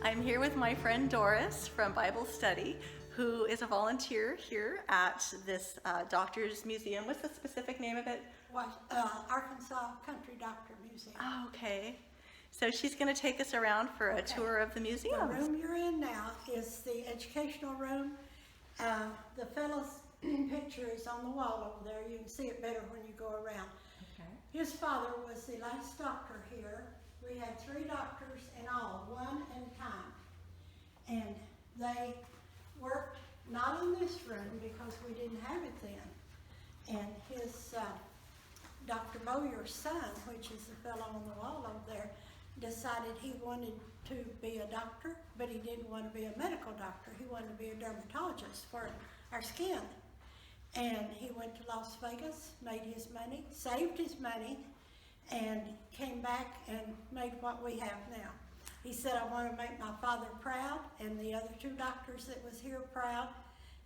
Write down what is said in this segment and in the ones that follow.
I'm here with my friend Doris from Bible Study, who is a volunteer here at this Doctor's Museum. What's the specific name of it? Arkansas Country Doctor Museum. Oh, okay. So she's going to take us around for a tour of the museum. The room you're in now is the educational room. The fellow's picture is on the wall over there. You can see it better when you go around. Okay. His father was the last doctor here. We had 3 doctors in all, one at a time. And they worked not in this room because we didn't have it then. And his Dr. Bowyer's son, which is the fellow on the wall over there, decided he wanted to be a doctor, but he didn't want to be a medical doctor. He wanted to be a dermatologist for our skin. And he went to Las Vegas, made his money, saved his money, and came back and made what we have now. He said, I want to make my father proud and the other 2 doctors that was here proud,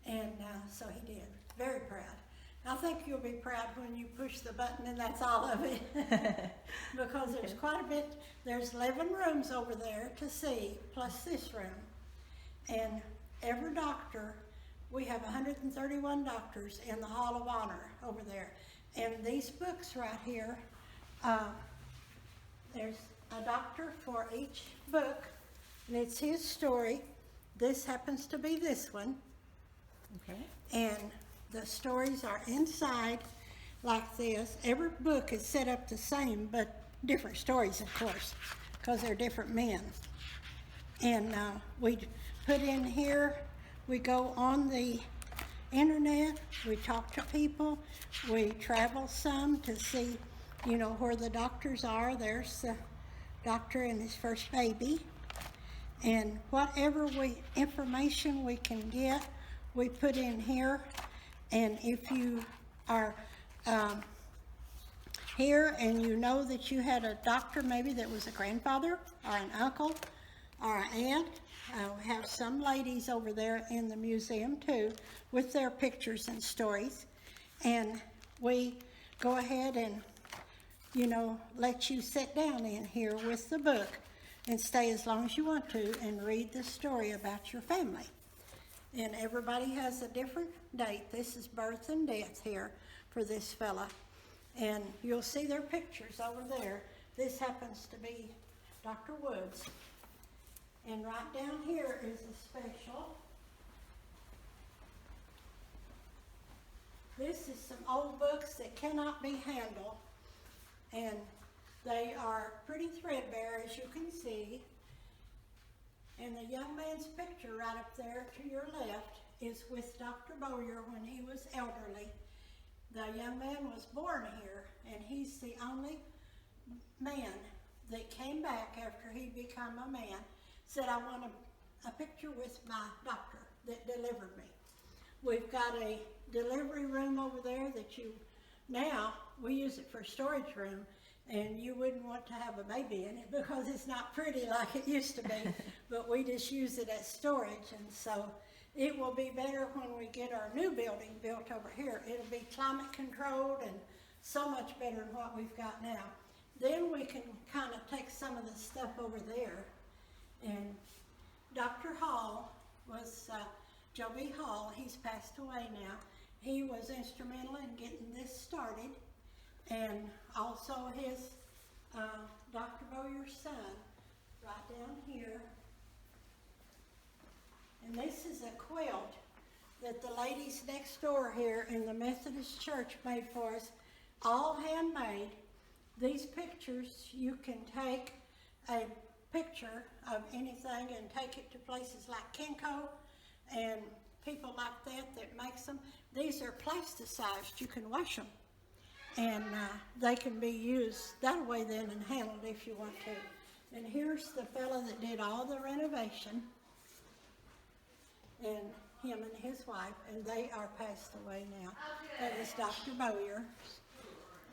and so he did, very proud. I think you'll be proud when you push the button and that's all of it. Because there's quite a bit. There's 11 rooms over there to see, plus this room. And every doctor, we have 131 doctors in the Hall of Honor over there. And these books right here, there's a doctor for each book, and it's his story. This happens to be this one. Okay. And the stories are inside like this. Every book is set up the same, but different stories, of course, because they're different men. And we put in here, we go on the internet, we talk to people, we travel some to see, you know, where the doctors are. There's the doctor and his first baby. And whatever information we can get, we put in here. And if you are here and you know that you had a doctor maybe that was a grandfather or an uncle or an aunt, we have some ladies over there in the museum too with their pictures and stories. And we go ahead and, you know, let you sit down in here with the book and stay as long as you want to and read the story about your family. And everybody has a different date. This is birth and death here for this fella. And you'll see their pictures over there. This happens to be Dr. Woods. And right down here is a special. This is some old books that cannot be handled. And they are pretty threadbare, as you can see. And the young man's picture right up there to your left is with Dr. Bowyer when he was elderly. The young man was born here, and he's the only man that came back after he became a man, said, I want a picture with my doctor that delivered me. We've got a delivery room over there that now we use it for storage room. And you wouldn't want to have a baby in it because it's not pretty like it used to be, but we just use it as storage. And so it will be better when we get our new building built over here. It'll be climate controlled and so much better than what we've got now. Then we can kind of take some of the stuff over there. And Dr. Hall was, Joe B. Hall, he's passed away now. He was instrumental in getting this started. And also his Dr. Bowyer's son, right down here. And this is a quilt that the ladies next door here in the Methodist Church made for us, all handmade. These pictures, you can take a picture of anything and take it to places like Kinko and people like that makes them. These are plasticized, you can wash them. And they can be used that way then and handled if you want to. And here's the fellow that did all the renovation, and him and his wife, and they are passed away now. That is Dr. Bowyer.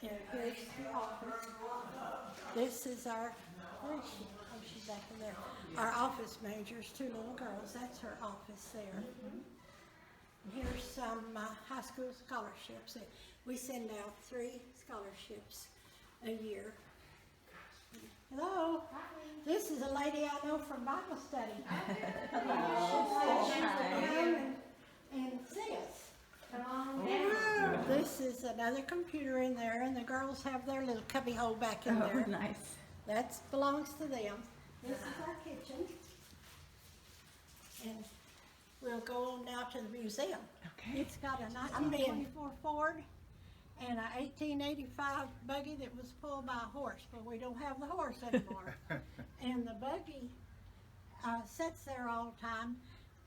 And here's the office. This is our, where is she? Oh, she's back in there. Our office manager's 2 little girls. That's her office there. Here's some high school scholarships. We send out 3 scholarships a year. Hello. This is a lady I know from Bible study. And see us. Come on down. This is another computer in there, and the girls have their little cubby hole back in there. Nice. That belongs to them. This is our kitchen. And we'll go on now to the museum. Okay. It's got a 1924 Ford and a 1885 Buggy that was pulled by a horse, but we don't have the horse anymore. And the Buggy sits there all the time,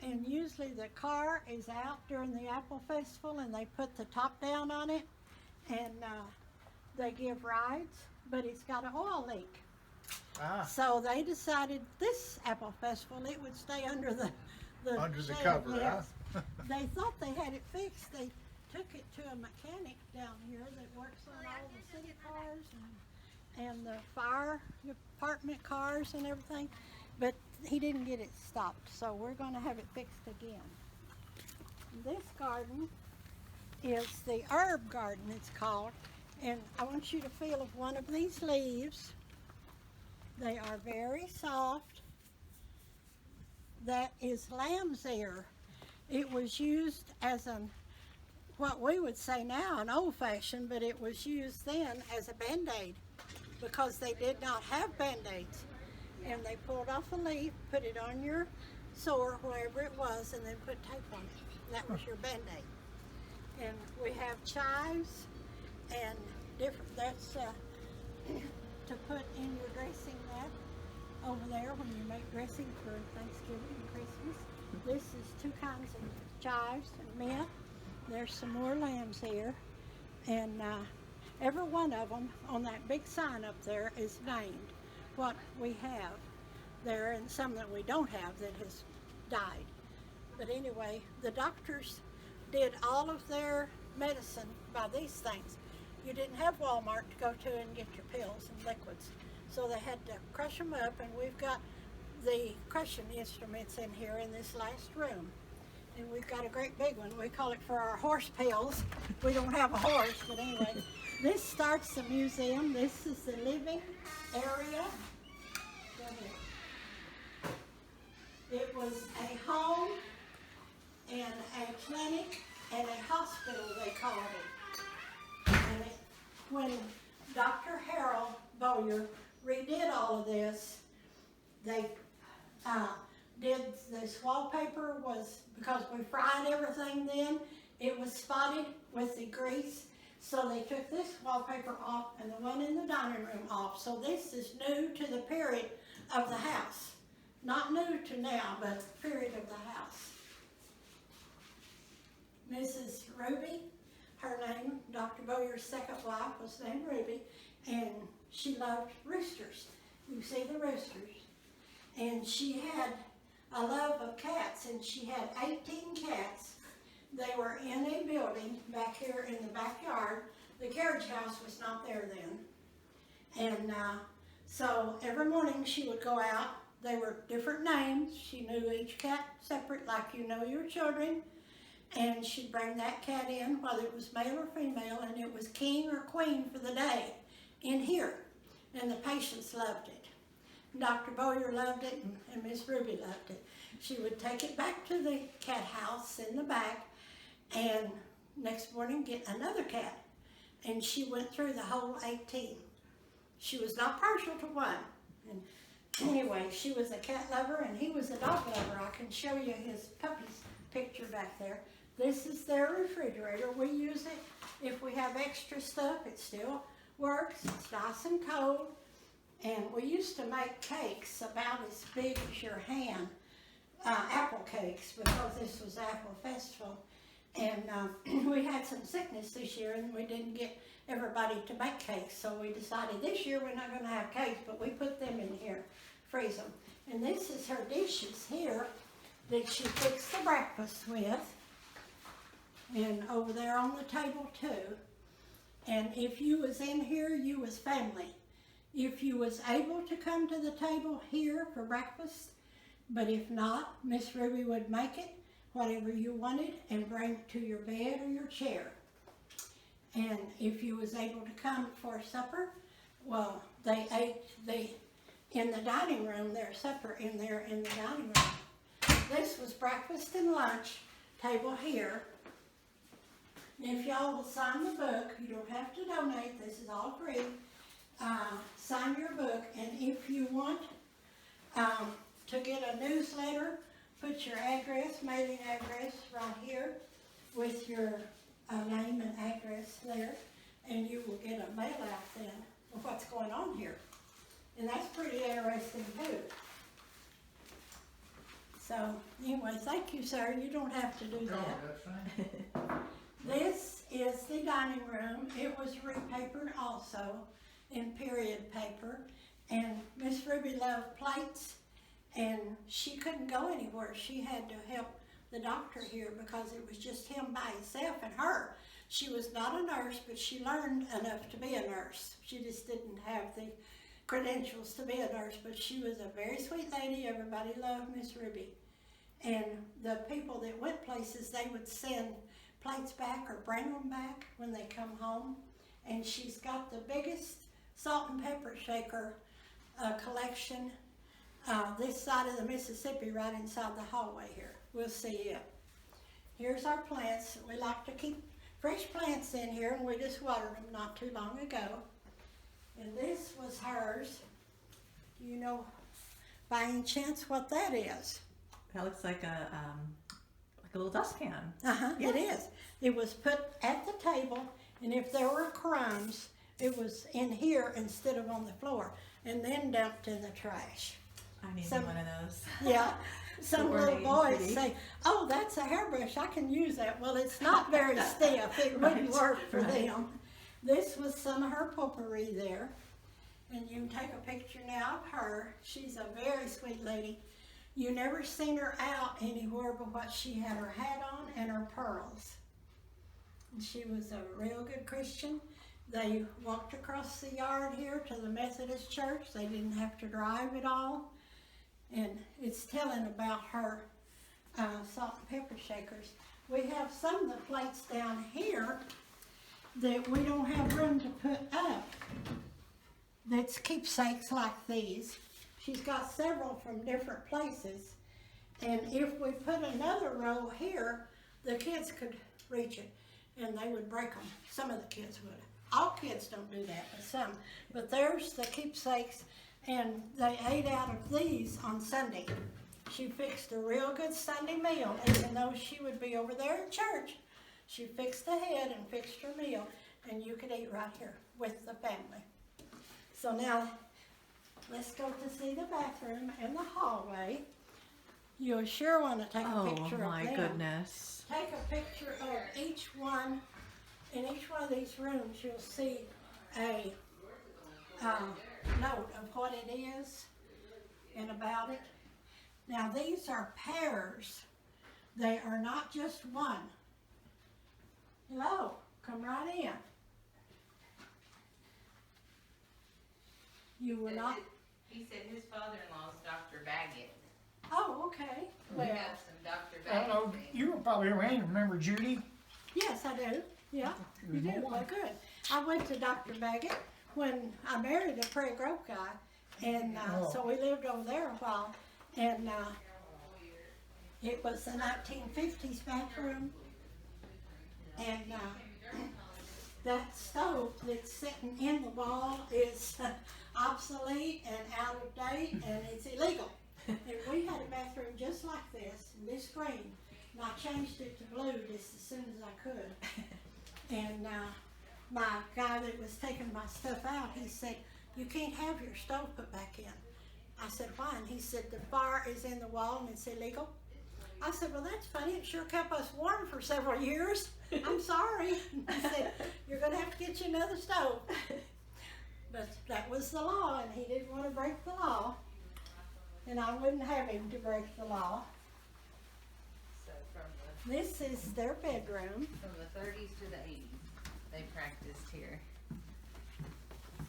and usually the car is out during the Apple Festival, and they put the top down on it, and they give rides, but it's got an oil leak. So they decided this Apple Festival, it would stay under the Under the shade. cover, Yes. huh? They thought they had it fixed. They took it to a mechanic down here that works on all the city cars and the fire department cars and everything, but he didn't get it stopped, so we're going to have it fixed again. This garden is the herb garden, it's called, and I want you to feel of one of these leaves. They are very soft. That is lamb's ear. It was used as what we would say now an old-fashioned, but it was used then as a Band-Aid because they did not have Band-Aids. And they pulled off a leaf, put it on your sore, wherever it was, and then put tape on it. That was your Band-Aid. And we have chives and different, that's to put in your dressing net over there when you make dressing for Thanksgiving and Christmas. This is 2 kinds of chives and mint. There's some more lamb's ear, and every one of them on that big sign up there is named what we have there, and some that we don't have that has died. But anyway, the doctors did all of their medicine by these things. You didn't have Walmart to go to and get your pills and liquids, so they had to crush them up, and we've got the crushing instruments in here in this last room. And we've got a great big one. We call it for our horse pills. We don't have a horse, but anyway. This starts the museum. This is the living area. Go ahead. It was a home and a clinic and a hospital, they called it. And when Dr. Harold Bowyer redid all of this, they did this wallpaper was, because we fried everything then, it was spotted with the grease. So they took this wallpaper off and the one in the dining room off. So this is new to the period of the house. Not new to now, but period of the house. Mrs. Ruby, her name, Dr. Bowyer's second wife, was named Ruby, and she loved roosters. You see the roosters. And she had a love of cats, and she had 18 cats. They were in a building back here in the backyard. The carriage house was not there then. And so every morning she would go out. They were different names. She knew each cat separate, like you know your children. And she'd bring that cat in, whether it was male or female, and it was king or queen for the day in here. And the patients loved it. Dr. Bowyer loved it, and Miss Ruby loved it. She would take it back to the cat house in the back, and next morning get another cat. And she went through the whole 18. She was not partial to one. And anyway, she was a cat lover, and he was a dog lover. I can show you his puppy's picture back there. This is their refrigerator. We use it if we have extra stuff. It still works. It's nice and cold. And we used to make cakes about as big as your hand, apple cakes, because this was Apple Festival. And we had some sickness this year, and we didn't get everybody to make cakes. So we decided this year we're not going to have cakes, but we put them in here, freeze them. And this is her dishes here that she fixed the breakfast with. And over there on the table too. And if you was in here, you was family. If you was able to come to the table here for breakfast, but if not, Miss Ruby would make it, whatever you wanted, and bring it to your bed or your chair. And if you was able to come for supper, Well, they ate in the dining room, their supper in there in the dining room. This was breakfast and lunch table here. And if y'all will sign the book, you don't have to donate, this is all free. Sign your book, and if you want to get a newsletter, put your address, mailing address right here with your name and address there, and you will get a mail out then of what's going on here. And that's pretty interesting too. So anyway, thank you, sir. You don't have to do that. No, that's fine. This is the dining room. It was repapered also in period paper. And Miss Ruby loved plates, and she couldn't go anywhere. She had to help the doctor here because it was just him by himself and her. She was not a nurse, but she learned enough to be a nurse. She just didn't have the credentials to be a nurse, but she was a very sweet lady. Everybody loved Miss Ruby. And the people that went places, they would send plates back or bring them back when they come home. And she's got the biggest salt and pepper shaker collection this side of the Mississippi, right inside the hallway here. We'll see it. Here's our plants. We like to keep fresh plants in here, and we just watered them not too long ago. And this was hers. Do you know by any chance what that is? That looks like a little dustpan. It is. It was put at the table, and if there were crumbs, it was in here instead of on the floor, and then dumped in the trash. I need Some- one of those. Yeah. Some little ornate and boys pretty. say, "Oh, that's a hairbrush. I can use that." Well, it's not very stiff. It wouldn't Right, work for right. them. This was some of her potpourri there, and you can take a picture now of her. She's a very sweet lady. You never seen her out anywhere but what she had her hat on and her pearls. And she was a real good Christian. They walked across the yard here to the Methodist church. They didn't have to drive at all. And it's telling about her salt and pepper shakers. We have some of the plates down here that we don't have room to put up. That's keepsakes like these. She's got several from different places. And if we put another row here, the kids could reach it and they would break them. Some of the kids would. All kids don't do that, but some. But there's the keepsakes, and they ate out of these on Sunday. She fixed a real good Sunday meal, even though she would be over there in church. She fixed ahead and fixed her meal, and you could eat right here with the family. So now, let's go to see the bathroom and the hallway. You'll sure want to take a picture of them. Oh my goodness. Take a picture of each one. In each one of these rooms, you'll see a note of what it is and about it. Now, these are pairs. They are not just one. Hello, come right in. You will not. He said his father-in-law is Dr. Baggett. Oh, okay. We Well, got some Dr. I don't know, Baggett things. you were probably around, remember Judy? yes, I do. Yeah, you do. Well, good. I went to Dr. Baggett when I married a Prairie Grove guy, and so we lived over there a while. And it was the 1950s bathroom, and that stove that's sitting in the wall is obsolete and out of date, and it's illegal. And we had a bathroom just like this green, and I changed it to blue just as soon as I could. And my guy that was taking my stuff out, he said, "You can't have your stove put back in." I said, "Why?" And he said, "The fire is in the wall and it's illegal." I said, "Well, that's funny. It sure kept us warm for several years. I'm sorry." He said, "You're going to have to get you another stove." But that was the law, and he didn't want to break the law. And I wouldn't have him to break the law. So This is their bedroom. from the 30s to the 80s, they practiced here.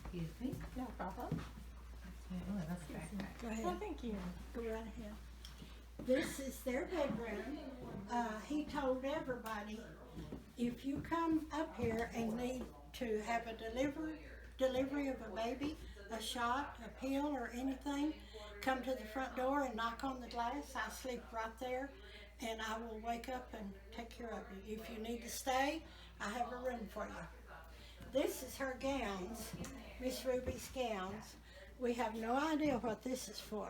Excuse me? No problem. Oh, that's a backpack. Go ahead. Oh, thank you. Go right ahead. This is their bedroom. He told everybody, if you come up here and need to have a delivery delivery of a baby, a shot, a pill, or anything, come to the front door and knock on the glass. I sleep right there, and I will wake up and take care of you. If you need to stay, I have a room for you. This is her gowns, Miss Ruby's gowns. We have no idea what this is for,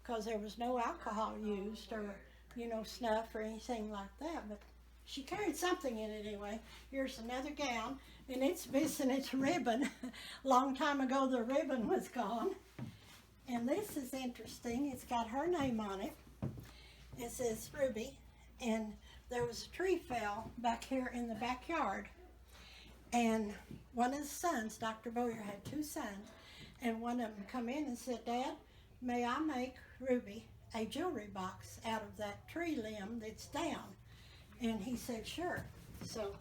because there was no alcohol used or, snuff or anything like that, but she carried something in it anyway. Here's another gown, and it's missing its ribbon. Long time ago, the ribbon was gone. And this is interesting. It's got her name on it. It says Ruby, and there was a tree fell back here in the backyard. And one of the sons, Dr. Boyer had 2 sons, and one of them come in and said, "Dad, may I make Ruby a jewelry box out of that tree limb that's down?" And he said, "Sure." So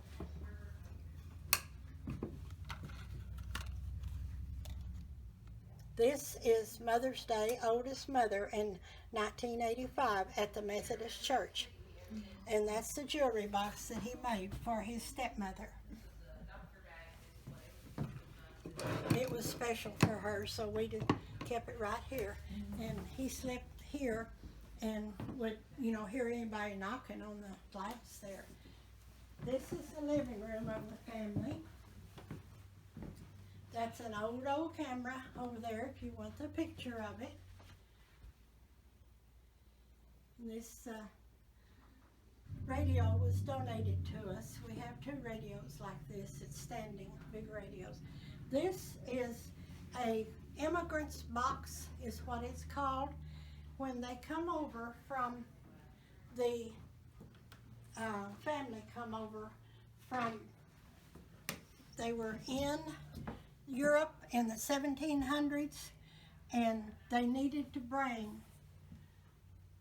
this is Mother's Day, oldest mother in 1985 at the Methodist Church. And that's the jewelry box that he made for his stepmother. It was special for her, so we kept it right here. And he slept here and would, hear anybody knocking on the glass there. This is the living room of the family. That's an old camera over there if you want the picture of it. And this radio was donated to us. We have 2 radios like this. It's standing, big radios. This is a Immigrants Box is what it's called. When they come over from the family come over from, they were in Europe in the 1700s, and they needed to bring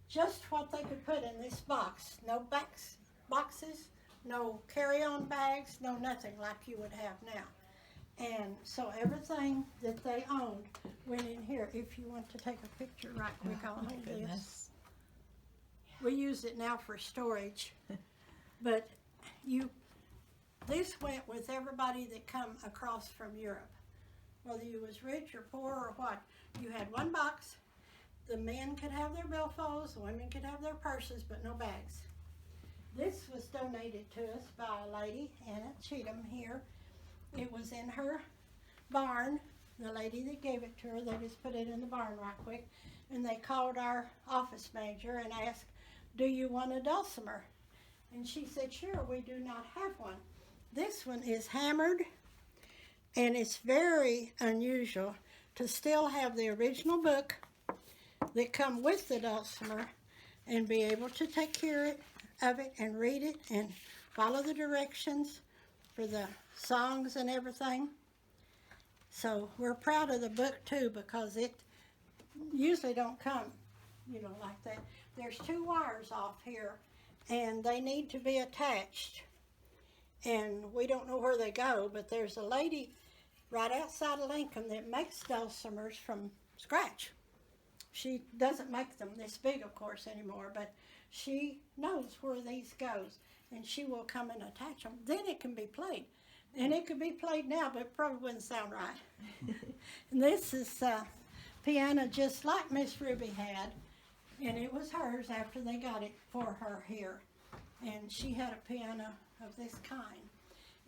just what they could put in this box. No boxes, no carry-on bags, no nothing like you would have now. And so everything that they owned went in here. If you want to take a picture right quick, I'll hold this. We use it now for storage, but this went with everybody that come across from Europe. Whether you was rich or poor or what, you had one box. The men could have their billfolds, the women could have their purses, but no bags. This was donated to us by a lady, Anna Cheatham here. It was in her barn. The lady that gave it to her, they just put it in the barn right quick, and they called our office manager and asked, "Do you want a dulcimer?" And she said, "Sure, we do not have one." This one is hammered, and it's very unusual to still have the original book that come with the dulcimer and be able to take care of it and read it and follow the directions for the songs and everything. So we're proud of the book too, because it usually don't come, like that. There's 2 wires off here, and they need to be attached. And we don't know where they go, but there's a lady right outside of Lincoln that makes dulcimers from scratch. She doesn't make them this big, of course, anymore, but she knows where these goes, and she will come and attach them. Then it can be played. And it could be played now, but it probably wouldn't sound right. And this is a piano just like Miss Ruby had, and it was hers after they got it for her here. And she had a piano of this kind.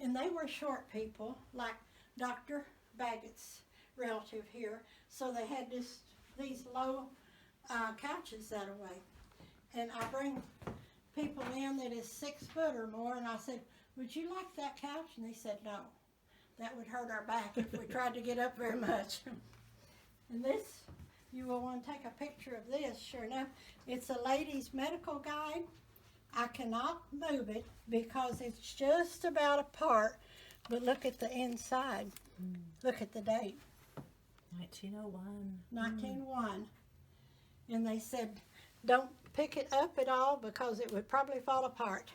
And they were short people, like Dr. Baggett's relative here, so they had these low couches that way. And I bring people in that is 6 foot or more, and I said, "Would you like that couch?" And they said, "No, that would hurt our back if we tried to get up very much." And this, you will want to take a picture of this. Sure enough, it's a lady's medical guide. I cannot move it because it's just about apart, but look at the inside. Look at the date. 1901. 1901. And they said, don't pick it up at all because it would probably fall apart.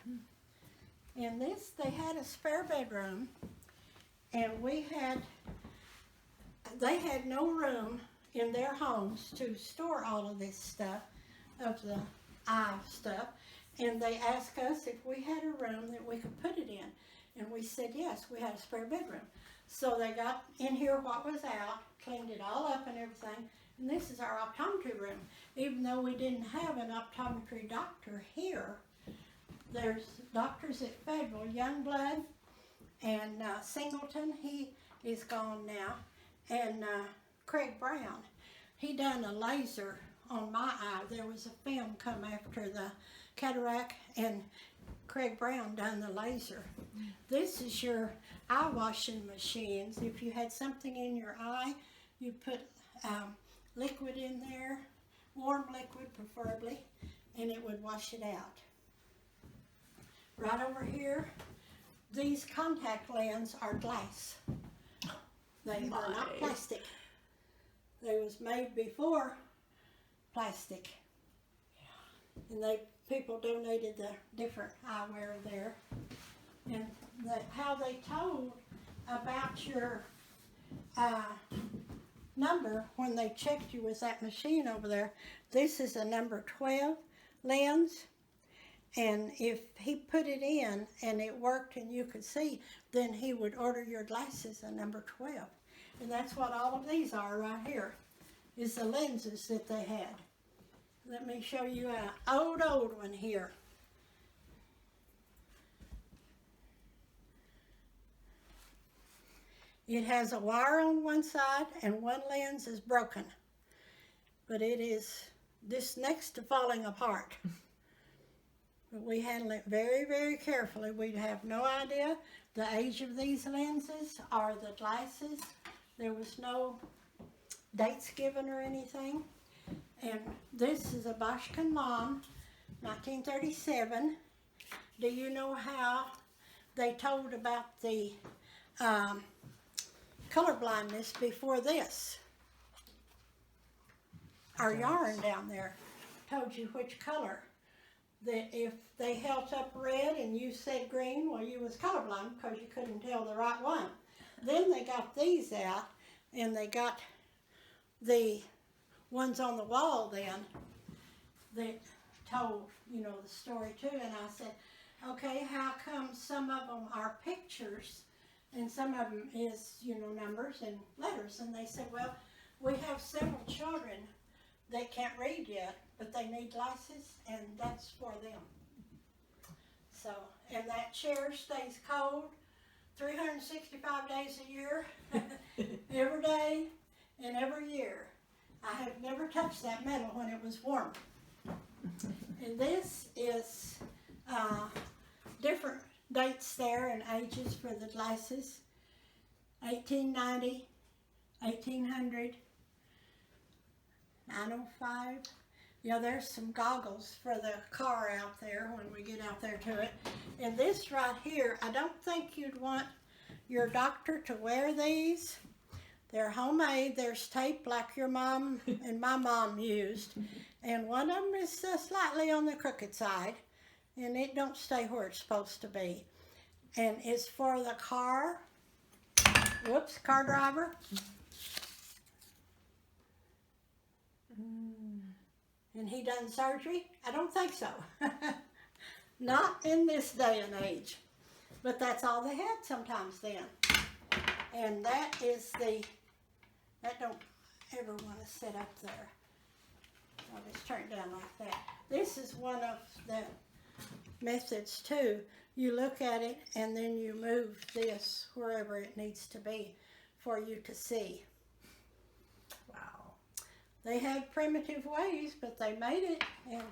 In this, they had a spare bedroom, and they had no room in their homes to store all of this stuff, of the eye stuff, and they asked us if we had a room that we could put it in, and we said yes, we had a spare bedroom. So they got in here what was out, cleaned it all up and everything. And this is our optometry room. Even though we didn't have an optometry doctor here, there's doctors at Federal, Youngblood and Singleton, he is gone now, and Craig Brown. He done a laser on my eye. There was a film come after the cataract, and Craig Brown done the laser. This is your eye washing machines. If you had something in your eye, you put liquid in there, warm liquid preferably, and it would wash it out. Right over here, these contact lenses are glass. They are not plastic. They was made before plastic. And people donated the different eyewear there. And how they told about your number when they checked you with that machine over there. This is a number 12 lens. And if he put it in and it worked and you could see, then he would order your glasses a number 12. And that's what all of these are right here, is the lenses that they had. Let me show you an old one here. It has a wire on one side and one lens is broken. But it is this next to falling apart. But we handle it very, very carefully. We'd have no idea the age of these lenses or the glasses. There was no dates given or anything. And this is a Bosch Conlon, 1937. Do you know how they told about the color blindness before this? Our yarn down there told you which color. That if they held up red and you said green, well, you was colorblind because you couldn't tell the right one. Then they got these out, and they got the ones on the wall then that told, you know, the story too. And I said, okay, how come some of them are pictures and some of them is, you know, numbers and letters? And they said, well, we have several children that can't read yet, but they need glasses, and that's for them. So, and that chair stays cold 365 days a year, every day and every year. I have never touched that metal when it was warm. And this is different dates there and ages for the glasses. 1890, 1800, 905. Yeah, there's some goggles for the car out there when we get out there to it. And this right here, I don't think you'd want your doctor to wear these. They're homemade. There's tape like your mom and my mom used. And one of them is slightly on the crooked side. And it don't stay where it's supposed to be. And it's for the car. Whoops, car driver. And he done surgery? I don't think so. Not in this day and age. But that's all they had sometimes then. And that is that don't ever want to sit up there. I'll just turn it down like that. This is one of the methods too. You look at it and then you move this wherever it needs to be for you to see. They had primitive ways, but they made it. And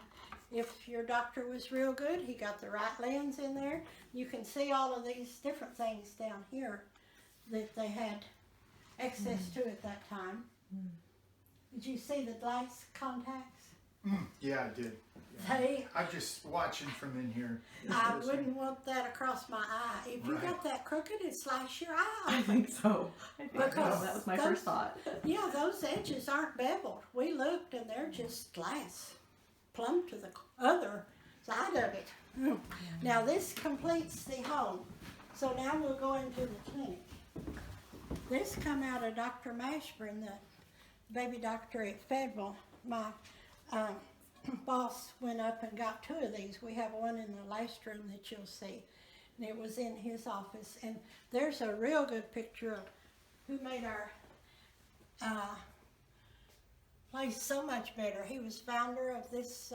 if your doctor was real good, he got the right lens in there. You can see all of these different things down here that they had access to at that time. Did you see the glass contacts? Yeah, I did. I'm just watching from in here. I wouldn't want that across my eye. If you got that crooked, it'd slash your eye. I think so. That was my first thought. Yeah, those edges aren't beveled. We looked and they're just glass, plumb to the other side of it. Now this completes the home. So now we'll go into the clinic. This come out of Dr. Mashburn, the baby doctor at Federal. My boss went up and got 2 of these. We have one in the last room that you'll see. and it was in his office. And there's a real good picture of who made our place so much better. He was founder of this,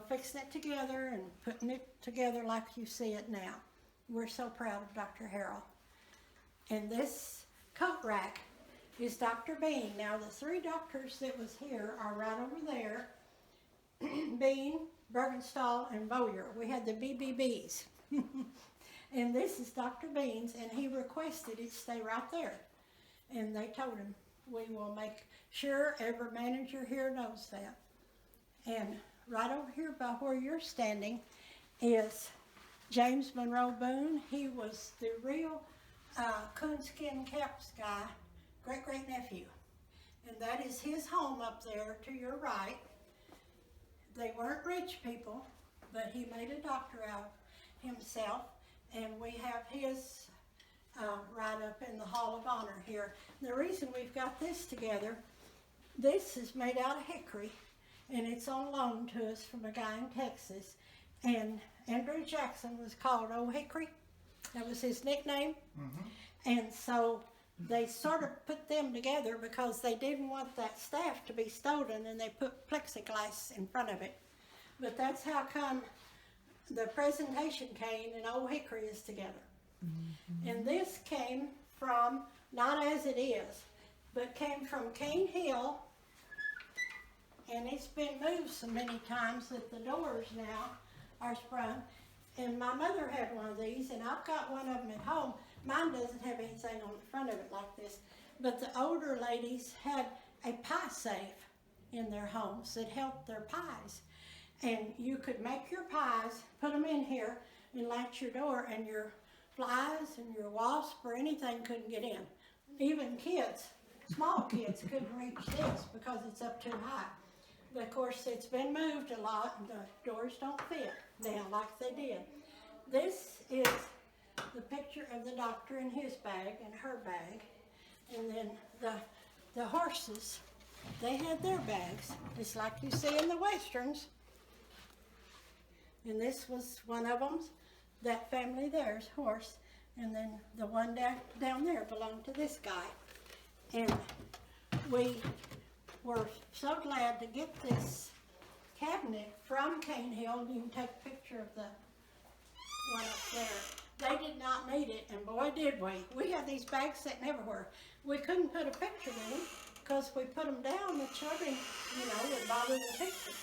fixing it together and putting it together like you see it now. We're so proud of Dr. Harrell. And this coat rack is Dr. Bean. Now the three doctors that was here are right over there. Bean, Bergenstall, and Bowyer. We had the BBBs. And this is Dr. Bean's, and he requested it stay right there. And they told him, we will make sure every manager here knows that. And right over here by where you're standing is James Monroe Boone. He was the real coonskin caps guy, great-great-nephew. And that is his home up there to your right. They weren't rich people, but he made a doctor out of himself. And we have his right up in the Hall of Honor here. The reason we've got this together, this is made out of hickory, and it's on loan to us from a guy in Texas. And Andrew Jackson was called Old Hickory. That was his nickname. Mm-hmm. And so they sort of put them together because they didn't want that staff to be stolen, and they put plexiglass in front of it. But that's how come the presentation cane and Old Hickory is together. Mm-hmm. And this came from, not as it is, but came from Cane Hill, and it's been moved so many times that the doors now are sprung. And my mother had one of these, and I've got one of them at home. Mine doesn't have anything on the front of it like this, but the older ladies had a pie safe in their homes that held their pies. And you could make your pies, put them in here, and latch your door, and your flies and your wasp or anything couldn't get in. Even kids, small kids, couldn't reach this because it's up too high. But of course, it's been moved a lot, and the doors don't fit now like they did. This is the picture of the doctor in his bag and her bag. And then the horses, they had their bags, just like you see in the Westerns. And this was one of them, that family there's horse. And then the one down there belonged to this guy. And we were so glad to get this cabinet from Cane Hill. You can take a picture of the one up there. They did not need it, and boy did we. We had these bags sitting everywhere. We couldn't put a picture in them because we put them down, the children, would bother the pictures.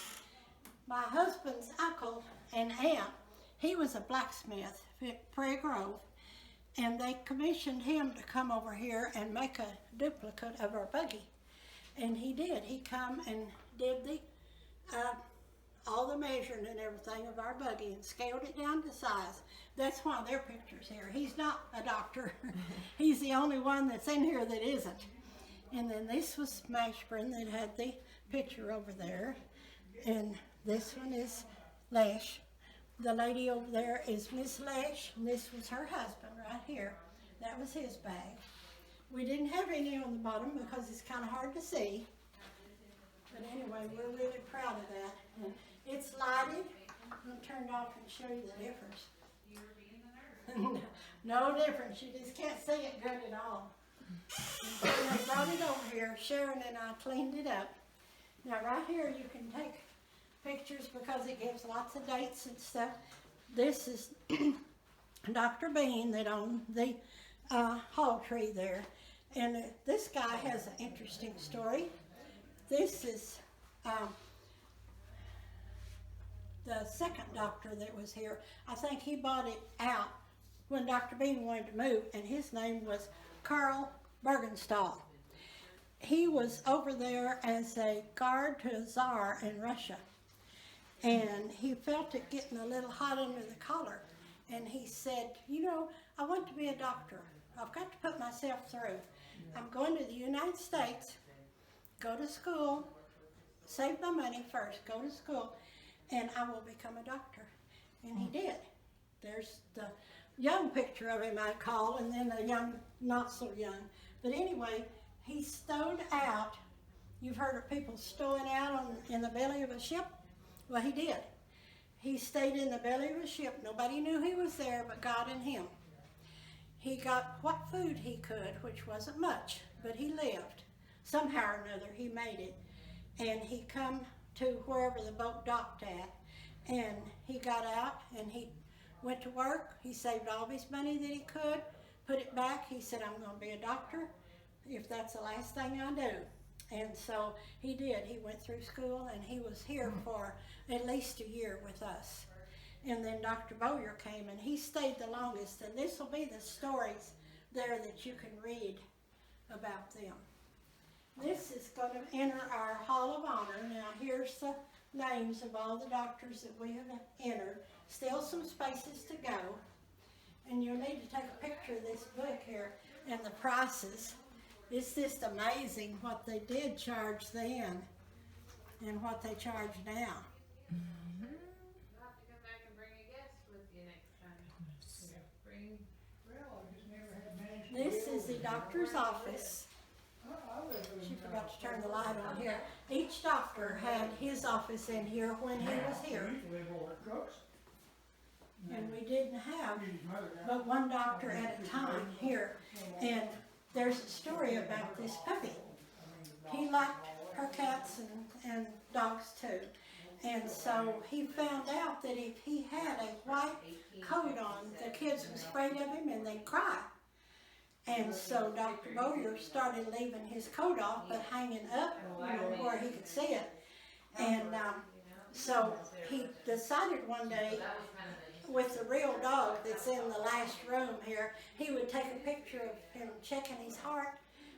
My husband's uncle and aunt, he was a blacksmith at Prairie Grove, and they commissioned him to come over here and make a duplicate of our buggy. And he did. He come and did the all the measuring and everything of our buggy and scaled it down to size. That's why their picture's here. He's not a doctor. He's the only one that's in here that isn't. And then this was Mashburn that had the picture over there. And this one is Lash. The lady over there is Miss Lash, and this was her husband right here. That was his bag. We didn't have any on the bottom because it's kind of hard to see. But anyway, we're really proud of that. And it's lighted. I'm going to turn it off and show you the difference. No difference. You just can't see it good at all. And so they brought it over here. Sharon and I cleaned it up. Now right here you can take pictures because it gives lots of dates and stuff. This is Dr. Bean that owned the hall tree there. And this guy has an interesting story. This is the second doctor that was here. I think he bought it out when Dr. Bean wanted to move, and his name was Carl Bergenstall. He was over there as a guard to a czar in Russia, and he felt it getting a little hot under the collar, and he said, I want to be a doctor. I've got to put myself through. I'm going to the United States, go to school, save my money first, go to school, and I will become a doctor. And he did. There's the young picture of him, I call, and then a young, not so young. But anyway, he stowed out. You've heard of people stowing out in the belly of a ship? Well, he did. He stayed in the belly of a ship. Nobody knew he was there but God and him. He got what food he could, which wasn't much, but he lived. Somehow or another, he made it. And he come to wherever the boat docked at, and he got out and he went to work. He saved all of his money that he could, put it back. He said, I'm going to be a doctor if that's the last thing I do. And so he did. He went through school, and he was here for at least a year with us. And then Dr. Bowyer came, and he stayed the longest. And this will be the stories there that you can read about them. This is going to enter our Hall of Honor. Now here's the names of all the doctors that we have entered. Still some spaces to go. And you'll need to take a picture of this book here and the prices. It's just amazing what they did charge then and what they charge now. You'll have to come back and bring a guest with you next time. Bring. This is the doctor's office. She forgot to turn the light on here. Each doctor had his office in here when he was here. And we didn't have but one doctor at a time here. And there's a story about this puppy. He liked her cats and dogs too. And so he found out that if he had a white coat on, the kids was afraid of him and they'd cry. And so Dr. Bowyer started leaving his coat off, but hanging up where he could see it. And so he decided one day, with the real dog that's in the last room here, he would take a picture of him checking his heart.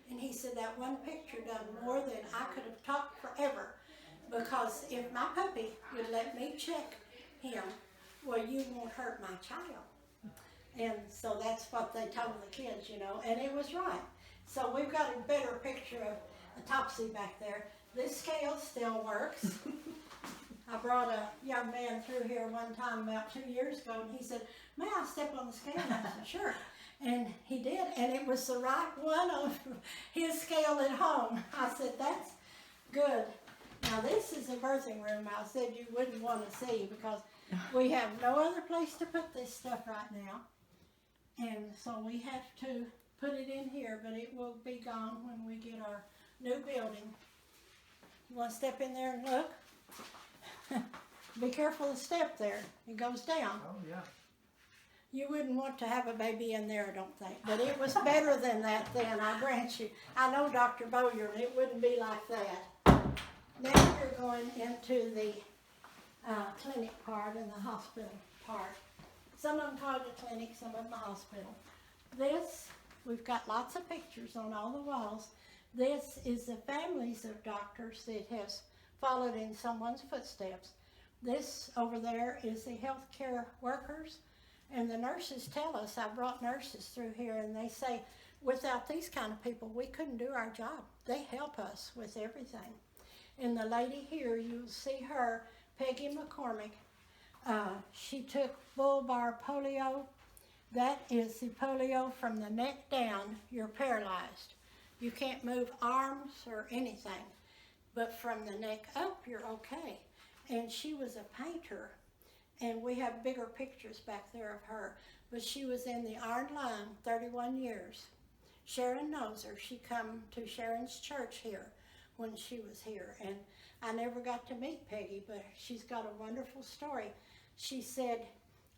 And he said that one picture done more than I could have talked forever. Because if my puppy would let me check him, well, you won't hurt my child. And so that's what they told the kids, you know, and it was right. So we've got a better picture of a Topsy back there. This scale still works. I brought a young man through here one time about 2 years ago, and he said, may I step on the scale? And I said, sure. And he did, and it was the right one on his scale at home. I said, that's good. Now this is a birthing room I said you wouldn't want to see, because we have no other place to put this stuff right now. And so we have to put it in here, but it will be gone when we get our new building. You want to step in there and look? Be careful of the step there. It goes down. Oh, yeah. You wouldn't want to have a baby in there, I don't think. But it was better than that then, I grant you. I know Dr. Bowyer, it wouldn't be like that. Now we're going into the clinic part and the hospital part. Some of them call it a clinic, some of them a hospital. This, we've got lots of pictures on all the walls. This is the families of doctors that have followed in someone's footsteps. This over there is the healthcare workers, and the nurses tell us, I brought nurses through here, and they say, without these kind of people, we couldn't do our job. They help us with everything. And the lady here, you'll see her, Peggy McCormick. She took bulbar polio. That is the polio from the neck down, you're paralyzed. You can't move arms or anything, but from the neck up, you're okay. And she was a painter, and we have bigger pictures back there of her, but she was in the Iron Lung 31 years. Sharon knows her. She come to Sharon's church here when she was here, and I never got to meet Peggy, but she's got a wonderful story. She said,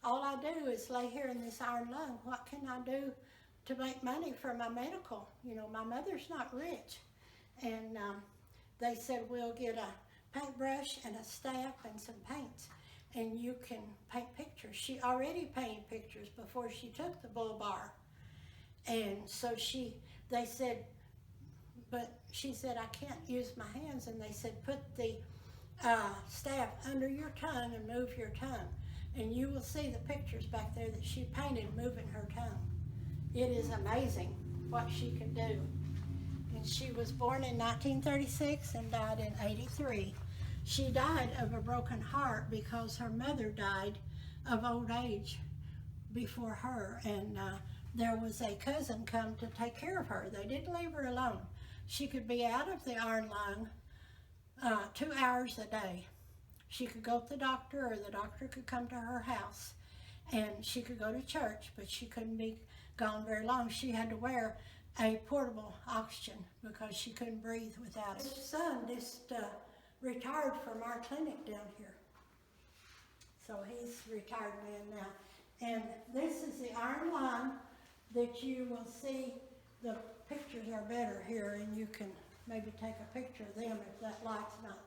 all I do is lay here in this iron lung. What can I do to make money for my medical? You know, my mother's not rich. And they said, we'll get a paintbrush and a staff and some paints, and you can paint pictures. She already painted pictures before she took the bulbar. And so they said, but she said, I can't use my hands. And they said, put the staff under your tongue and move your tongue. And you will see the pictures back there that she painted moving her tongue. It is amazing what she can do. And she was born in 1936 and died in 83. She died of a broken heart because her mother died of old age before her. And there was a cousin come to take care of her. They didn't leave her alone. She could be out of the iron lung 2 hours a day. She could go to the doctor, or the doctor could come to her house, and she could go to church, but she couldn't be gone very long. She had to wear a portable oxygen because she couldn't breathe without it. His son just retired from our clinic down here. So he's retired man now. And this is the iron line that you will see. The pictures are better here, and you can maybe take a picture of them if that light's not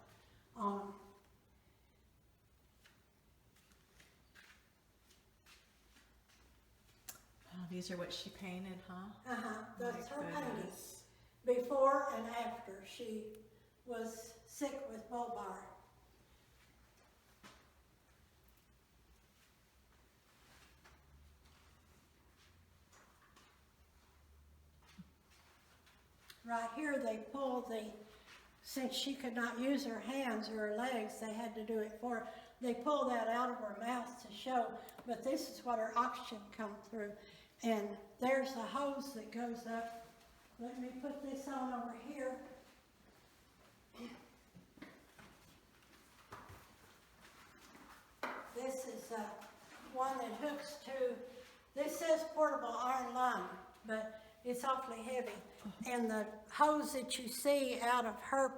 on them. Oh, these are what she painted, huh? That's My her painting. goodness. Before and after she was sick with bulbar. Right here they pull since she could not use her hands or her legs, they had to do it for her. They pull that out of her mouth to show, but this is what her oxygen comes through. And there's a hose that goes up. Let me put this on over here. This is one that hooks to, this says portable iron line, but it's awfully heavy. And the hose that you see out of her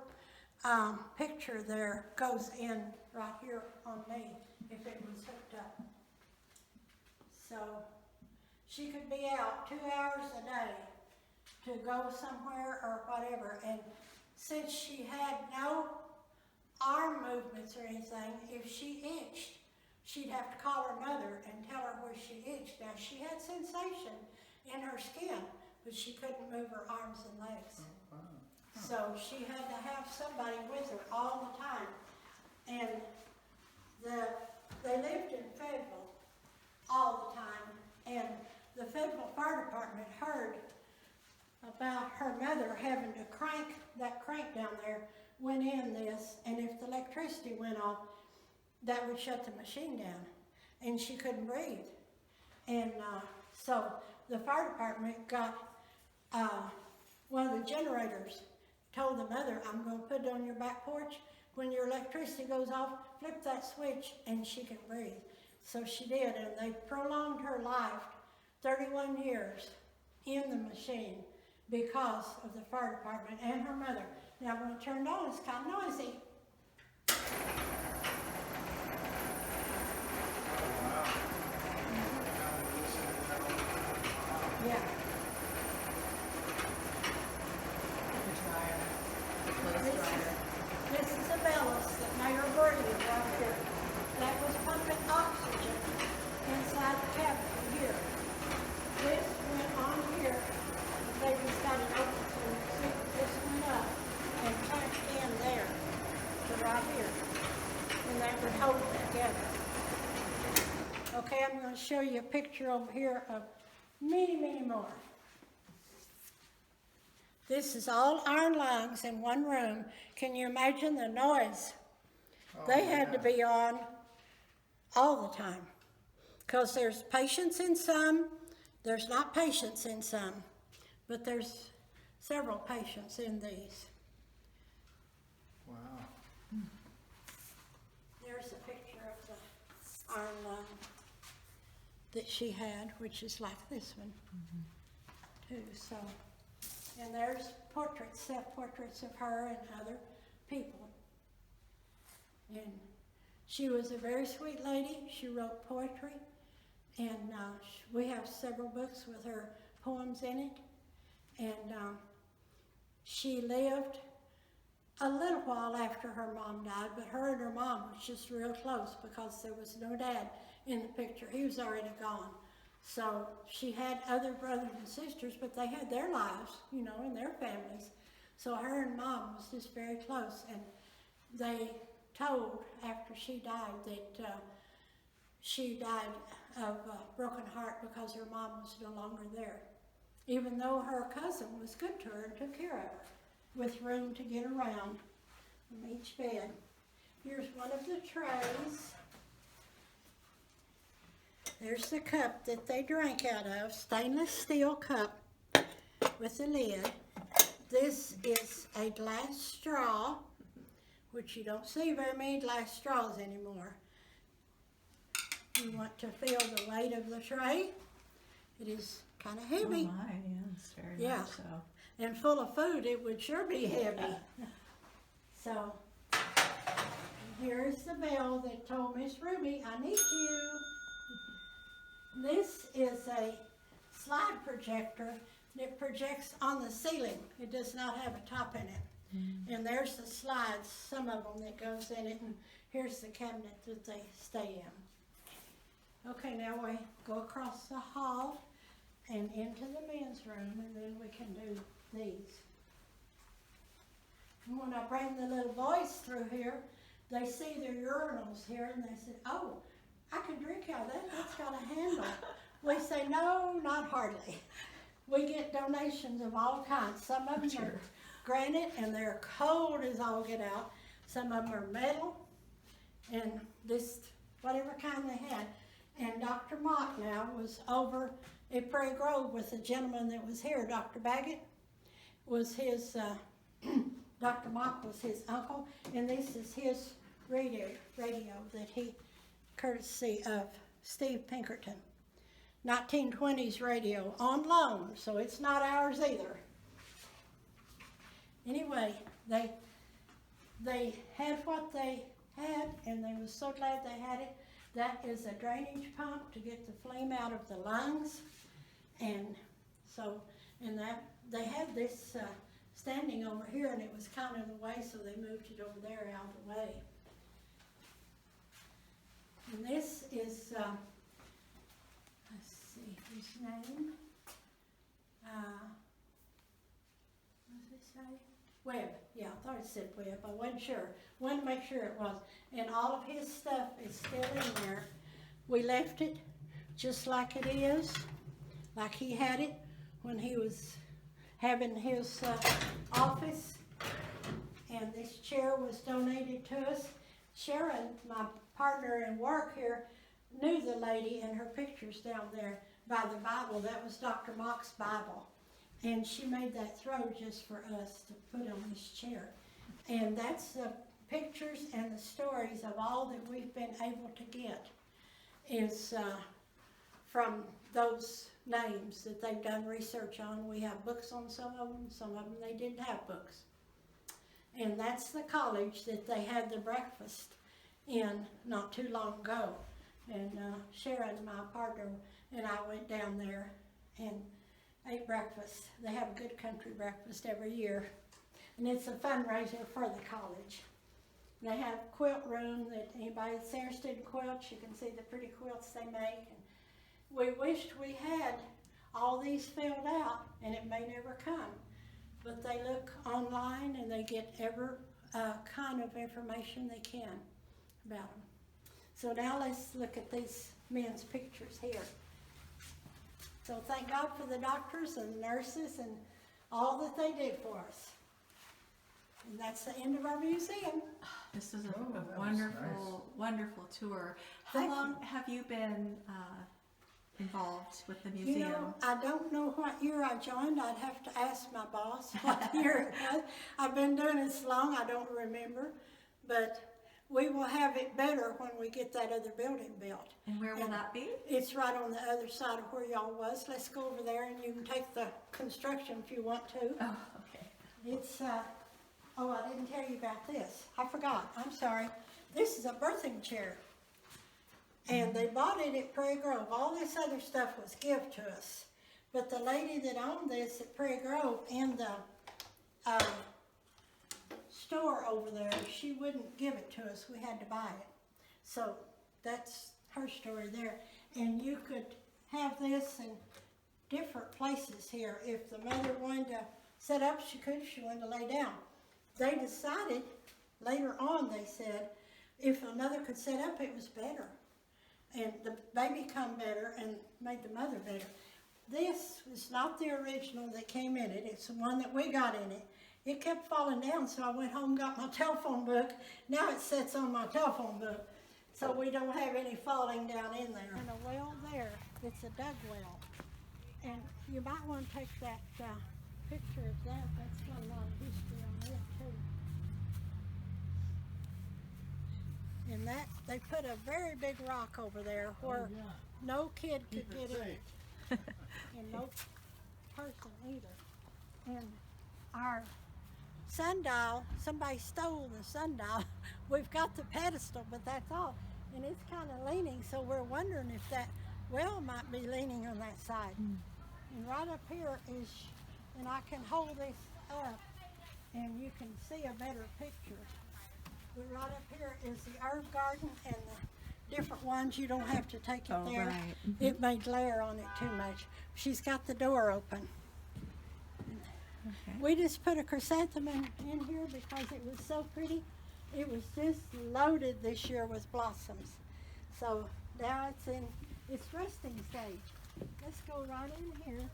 picture there goes in right here on me if it was hooked up. So she could be out 2 hours a day to go somewhere or whatever. And since she had no arm movements or anything, if she itched, she'd have to call her mother and tell her where she itched. Now, she had sensation in her skin, but she couldn't move her arms and legs. So she had to have somebody with her all the time. And they lived in Fayetteville all the time. And the Fayetteville Fire Department heard about her mother having to crank, that crank down there went in this, and if the electricity went off, that would shut the machine down, and she couldn't breathe. And so the fire department got one of the generators, told the mother, I'm going to put it on your back porch. When your electricity goes off, flip that switch, and she can breathe. So she did, and they prolonged her life 31 years in the machine because of the fire department and her mother. Now, when it turned on, it's kind of noisy. Yeah. This is a bellows that made her breathe right here. That was pumping oxygen inside the cavity here. This went on here. They just got it open so you can see this went up and clamped in there to right here. And that would hold it together. Okay, I'm going to show you a picture over here of many, many more. This is all iron lungs in one room. Can you imagine the noise? They had to be on all the time. Because there's patients in some, there's not patients in some, but there's several patients in these. Wow. There's a picture of the iron lung that she had, which is like this one, too. So, and there's portraits, self-portraits of her and other people. And she was a very sweet lady. She wrote poetry, and we have several books with her poems in it. And she lived a little while after her mom died, but her and her mom was just real close because there was no dad in the picture. He was already gone. So she had other brothers and sisters, but they had their lives, you know, and their families. So her and mom was just very close. And they told after she died that she died of a broken heart because her mom was no longer there. Even though her cousin was good to her and took care of her with room to get around from each bed. Here's one of the trays. There's the cup that they drank out of, stainless steel cup with a lid. This is a glass straw, which you don't see very many glass straws anymore. You want to feel the weight of the tray. It is kind of Oh heavy. my, yes, very Yeah. much so. And full of food, it would sure be heavy. So, here's the bell that told Miss Ruby, I need you. This is a slide projector that projects on the ceiling. It does not have a top in it. And there's the slides, some of them that goes in it, and here's the cabinet that they stay in. Okay, now we go across the hall and into the men's room, and then we can do these. And when I bring the little boys through here, they see their urinals here, and they said, oh, I can drink out of that, that's got a handle. We say, no, not hardly. We get donations of all kinds. Some of them are granite, and they're cold as all get out. Some of them are metal, and this, whatever kind they had. And Dr. Mock now was over at Prairie Grove with the gentleman that was here. Dr. Baggett was his, Dr. Mock was his uncle, and this is his radio that he, courtesy of Steve Pinkerton. 1920s radio on loan, so it's not ours either. Anyway, they had what they had, and they were so glad they had it. That is a drainage pump to get the phlegm out of the lungs, and so, and that they had this standing over here, and it was kind of the way, so they moved it over there out of the way. And this is, let's see his name. What does it say? Webb. Yeah, I thought it said Webb. I wasn't sure. Wanted to make sure it was. And all of his stuff is still in there. We left it just like it is, like he had it when he was having his office. And this chair was donated to us. Sharon, my partner in work here, knew the lady, and her picture's down there by the Bible. That was Dr. Mock's Bible. And she made that throw just for us to put on this chair. And that's the pictures and the stories of all that we've been able to get is from those names that they've done research on. We have books on some of them they didn't have books. And that's the college that they had the breakfast in not too long ago. And Sharon, my partner, and I went down there and ate breakfast. They have a good country breakfast every year. And it's a fundraiser for the college. They have a quilt room that anybody that's interested in quilts, you can see the pretty quilts they make. And we wished we had all these filled out, and it may never come. But they look online and they get every kind of information they can about them. So now let's look at these men's pictures here. So thank God for the doctors and the nurses and all that they did for us. And that's the end of our museum. This is Oh, a that was wonderful, wonderful tour. How Thank long have you been involved with the You museum? know, I don't know what year I joined. I'd have to ask my boss what year it was. I've been doing it so long I don't remember. But we will have it better when we get that other building built. And where will that be? It's right on the other side of where y'all was. Let's go over there and you can take the construction if you want to. Oh, okay. It's, oh, I didn't tell you about this. I forgot. I'm sorry. This is a birthing chair. And they bought it at Prairie Grove. All this other stuff was given to us. But the lady that owned this at Prairie Grove in the store over there, she wouldn't give it to us. We had to buy it. So that's her story there. And you could have this in different places here. If the mother wanted to sit up, she could. If she wanted to lay down. They decided, later on they said, if the mother could sit up, it was better. And the baby come better and made the mother better. This is not the original that came in it. It's the one that we got in it. It kept falling down, so I went home and got my telephone book. Now it sits on my telephone book, so we don't have any falling down in there. And a well there, it's a dug well. And you might want to take that picture of that. That's got a lot of history on it, too. And that, they put a very big rock over there where no kid could get in. And no person either. And our sundial, somebody stole the sundial. We've got the pedestal, but that's all. And it's kind of leaning, so we're wondering if that well might be leaning on that side. And right up here is, and I can hold this up and you can see a better picture. But right up here is the herb garden and the different ones. You don't have to take it there. Right. It may glare on it too much. She's got the door open. Okay. We just put a chrysanthemum in here because it was so pretty. It was just loaded this year with blossoms. So now it's in its resting stage. Let's go right in here.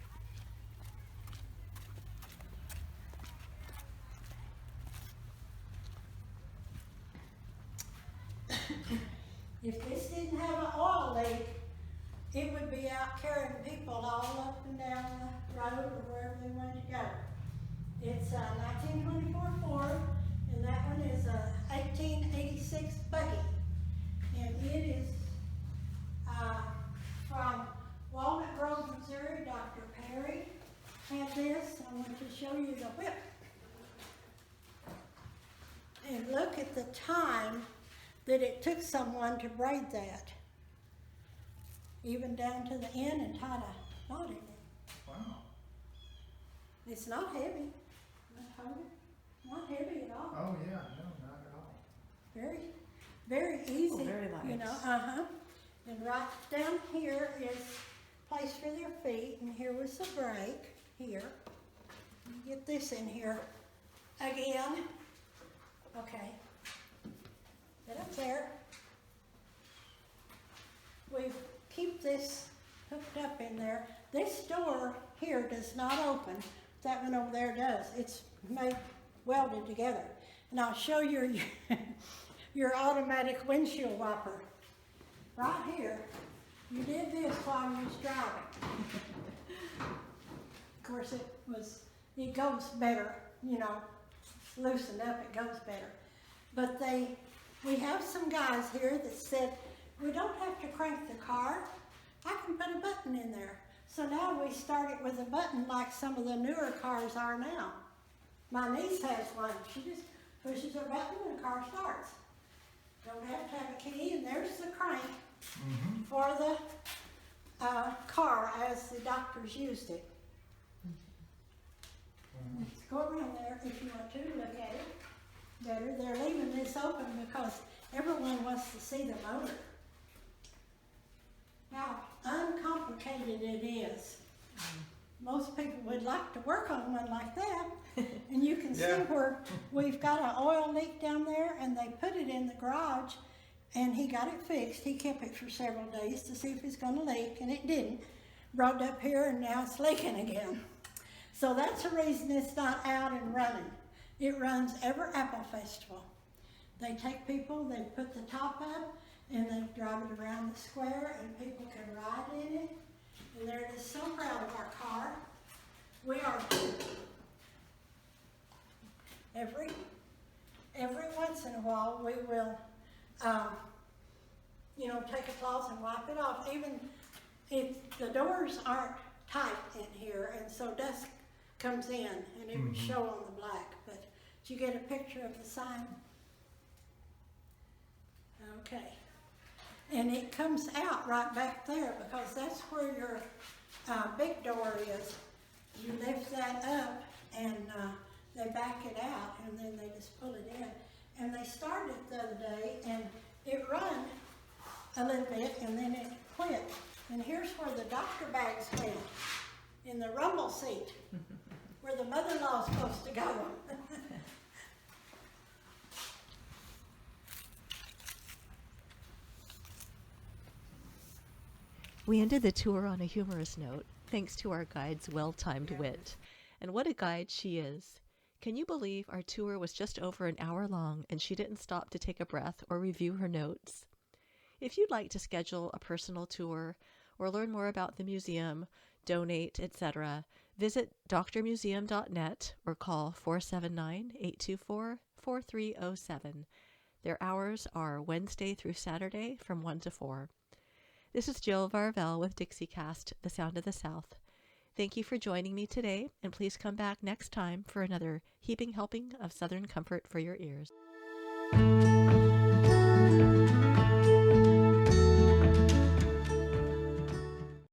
If this didn't have an oil leak, it would be out carrying people all up and down the road or wherever they wanted to go. It's a 1924 Ford, and that one is a 1886 Buggy. And it is from Walnut Grove, Missouri. Dr. Perry had this. I want to show you the whip. And look at the time that it took someone to braid that. Even down to the end and tie a knot in it. Wow. It's not heavy. Not heavy at all. Oh, yeah, no, not at all. Very, very easy. very light. You know, And right down here is place for their feet, and here was the brake. Here, get this in here again. Okay, get up there. We keep this hooked up in there. This door here does not open. That one over there does. It's made welded together. And I'll show you your automatic windshield wiper. Right here, you did this while you was driving. Of course, it goes better, you know, loosened up, it goes better. But we have some guys here that said, we don't have to crank the car. I can put a button in there. So now we start it with a button like some of the newer cars are now. My niece has one. She just pushes a button and the car starts. Don't have to have a key, and there's the crank for the car as the doctors used it. Let's go around there if you want to look at it better. They're leaving this open because everyone wants to see the motor. How uncomplicated it is. Most people would like to work on one like that. And you can see where we've got an oil leak down there, and they put it in the garage, and he got it fixed. He kept it for several days to see if it's going to leak, and it didn't. Brought it up here, and now it's leaking again. So that's the reason it's not out and running. It runs every Apple Festival. They take people, they put the top up, and they drive it around the square, and people can ride in it. And they're just so proud of our car. We are every once in a while we will, you know, take a cloth and wipe it off. Even if the doors aren't tight in here, and so dust comes in, and it would show on the black. But did you get a picture of the sign? Okay. And it comes out right back there because that's where your big door is. You lift that up and they back it out, and then they just pull it in. And they started the other day, and it run a little bit, and then it quit. And here's where the doctor bags went, in the rumble seat, where the mother-in-law is supposed to go. We ended the tour on a humorous note, thanks to our guide's well-timed wit. And what a guide she is. Can you believe our tour was just over an hour long and she didn't stop to take a breath or review her notes? If you'd like to schedule a personal tour or learn more about the museum, donate, etc., visit drmuseum.net or call 479-824-4307. Their hours are Wednesday through Saturday from 1 to 4. This is Jill Varvel with Dixiecast, The Sound of the South. Thank you for joining me today, and please come back next time for another heaping helping of Southern comfort for your ears.